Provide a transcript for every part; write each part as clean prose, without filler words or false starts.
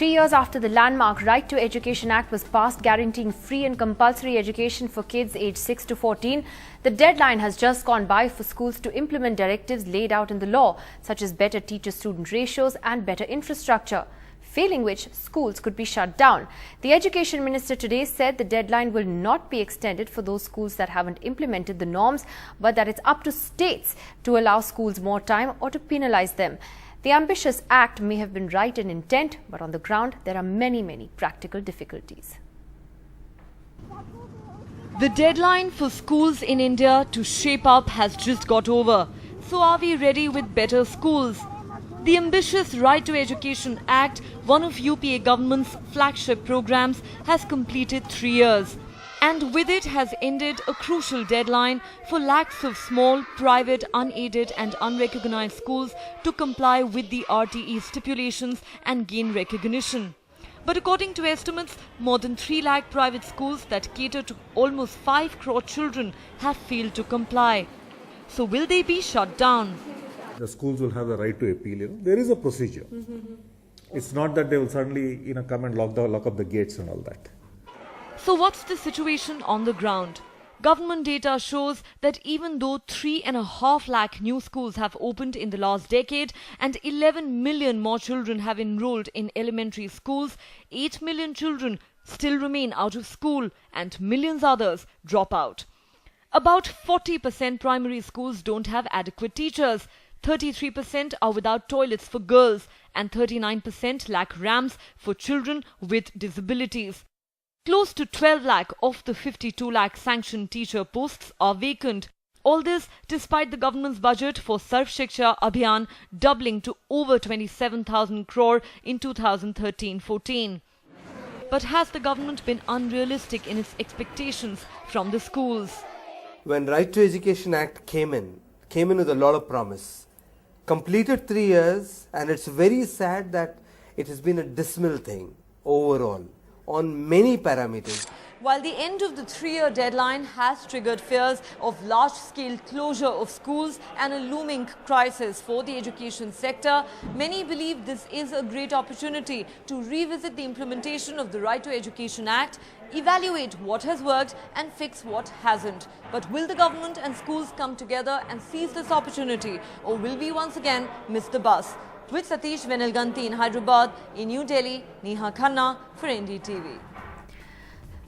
3 years after the landmark Right to Education Act was passed guaranteeing free and compulsory education for kids aged 6 to 14, the deadline has just gone by for schools to implement directives laid out in the law, such as better teacher-student ratios and better infrastructure, failing which schools could be shut down. The Education Minister today said the deadline will not be extended for those schools that haven't implemented the norms, but that it's up to states to allow schools more time or to penalize them. The ambitious act may have been right in intent, but on the ground there are many practical difficulties. The deadline for schools in India to shape up has just got over. So are we ready with better schools? The ambitious Right to Education Act, one of UPA government's flagship programs, has completed 3 years. And with it has ended a crucial deadline for lakhs of small, private, unaided and unrecognized schools to comply with the RTE stipulations and gain recognition. But according to estimates, more than 3 lakh private schools that cater to almost 5 crore children have failed to comply. So will they be shut down? The schools will have the right to appeal. There is a procedure. It's not that they will suddenly come and lock up the gates and all that. So what's the situation on the ground? Government data shows that even though 3.5 lakh new schools have opened in the last decade and 11 million more children have enrolled in elementary schools, 8 million children still remain out of school and millions others drop out. About 40% primary schools don't have adequate teachers, 33% are without toilets for girls and 39% lack ramps for children with disabilities. Close to 12 lakh of the 52 lakh sanctioned teacher posts are vacant. All this despite the government's budget for Sarv Shiksha Abhiyan doubling to over 27,000 crore in 2013-14. But has the government been unrealistic in its expectations from the schools? When Right to Education Act came in with a lot of promise. Completed 3 years, and it's very sad that it has been a dismal thing overall on many parameters. While the end of the 3-year deadline has triggered fears of large-scale closure of schools and a looming crisis for the education sector, many believe this is a great opportunity to revisit the implementation of the Right to Education Act, evaluate what has worked and fix what hasn't. But will the government and schools come together and seize this opportunity, or will we once again miss the bus? With Satish Venelganti in Hyderabad, in New Delhi, Neha Khanna for NDTV.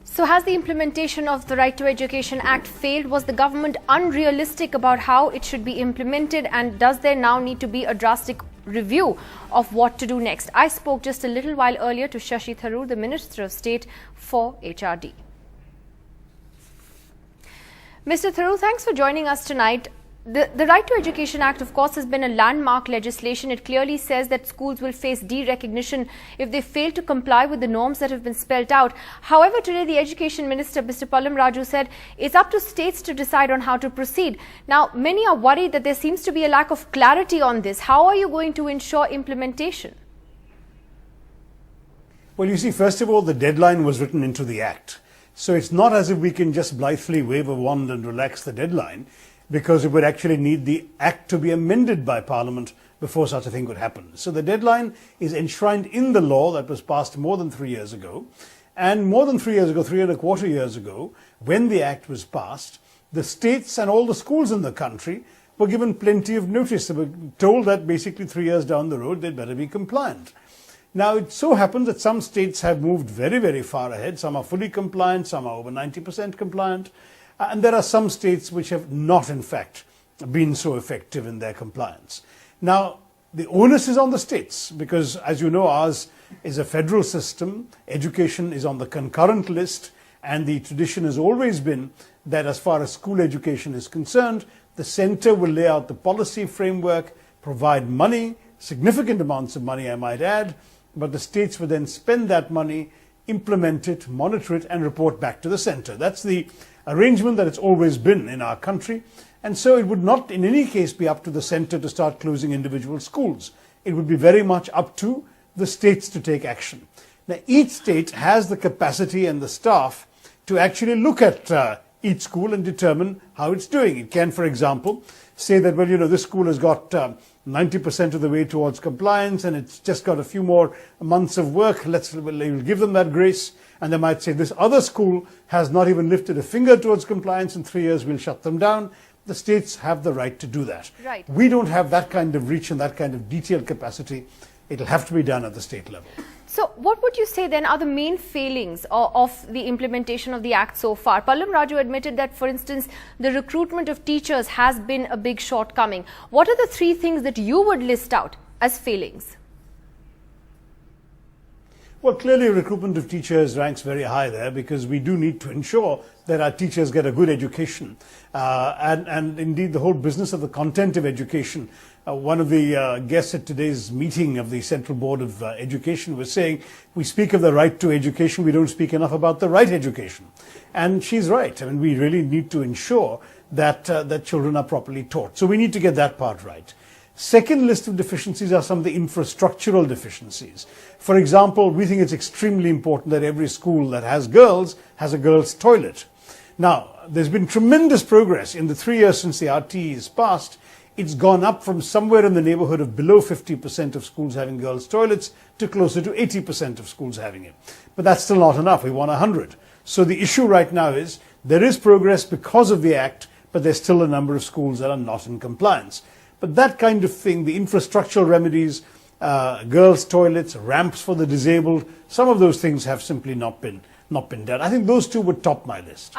So has the implementation of the Right to Education Act failed? Was the government unrealistic about how it should be implemented, and does there now need to be a drastic review of what to do next? I spoke just a little while earlier to Shashi Tharoor, the Minister of State for HRD. Mr. Tharoor, thanks for joining us tonight. The Right to Education Act, of course, has been a landmark legislation. It clearly says that schools will face derecognition if they fail to comply with the norms that have been spelled out. However, today the Education Minister, Mr. Pallam Raju, said it's up to states to decide on how to proceed. Now, many are worried that there seems to be a lack of clarity on this. How are you going to ensure implementation? Well, you see, first of all, the deadline was written into the Act. So it's not as if we can just blithely wave a wand and relax the deadline, because it would actually need the Act to be amended by Parliament before such a thing could happen. So the deadline is enshrined in the law that was passed more than 3 years ago. And more than 3 years ago, 3.25 years ago, when the Act was passed, the states and all the schools in the country were given plenty of notice. They were told that basically 3 years down the road they'd better be compliant. Now, it so happens that some states have moved very far ahead. Some are fully compliant, some are over 90% compliant. And there are some states which have not, in fact, been so effective in their compliance. Now, the onus is on the states because, as you know, ours is a federal system. Education is on the concurrent list, and the tradition has always been that as far as school education is concerned, the centre will lay out the policy framework, provide money, significant amounts of money, I might add, but the states will then spend that money, implement it, monitor it, and report back to the centre. That's the arrangement that it's always been in our country, and so it would not in any case be up to the centre to start closing individual schools. It would be very much up to the states to take action. Now, each state has the capacity and the staff to actually look at each school and determine how it's doing. It can, for example, say that, well, this school has got 90% of the way towards compliance and it's just got a few more months of work. We'll give them that grace. And they might say this other school has not even lifted a finger towards compliance. In 3 years, we'll shut them down. The states have the right to do that. Right. We don't have that kind of reach and that kind of detailed capacity. It'll have to be done at the state level. So what would you say then are the main failings of the implementation of the Act so far? Pallam Raju admitted that, for instance, the recruitment of teachers has been a big shortcoming. What are the 3 things that you would list out as failings? Well, clearly recruitment of teachers ranks very high there because we do need to ensure that our teachers get a good education. And indeed the whole business of the content of education. One of the guests at today's meeting of the Central Board of Education was saying, we speak of the right to education, we don't speak enough about the right education. And she's right. I mean, we really need to ensure that, that children are properly taught. So we need to get that part right. Second list of deficiencies are some of the infrastructural deficiencies. For example, we think it's extremely important that every school that has a girls' toilet. Now, there's been tremendous progress in the 3 years since the RT is passed. It's gone up from somewhere in the neighborhood of below 50% of schools having girls' toilets to closer to 80% of schools having it. But that's still not enough. We want 100. So the issue right now is there is progress because of the Act, but there's still a number of schools that are not in compliance. But that kind of thing, the infrastructural remedies, girls' toilets, ramps for the disabled, some of those things have simply not been done. I think those 2 would top my list.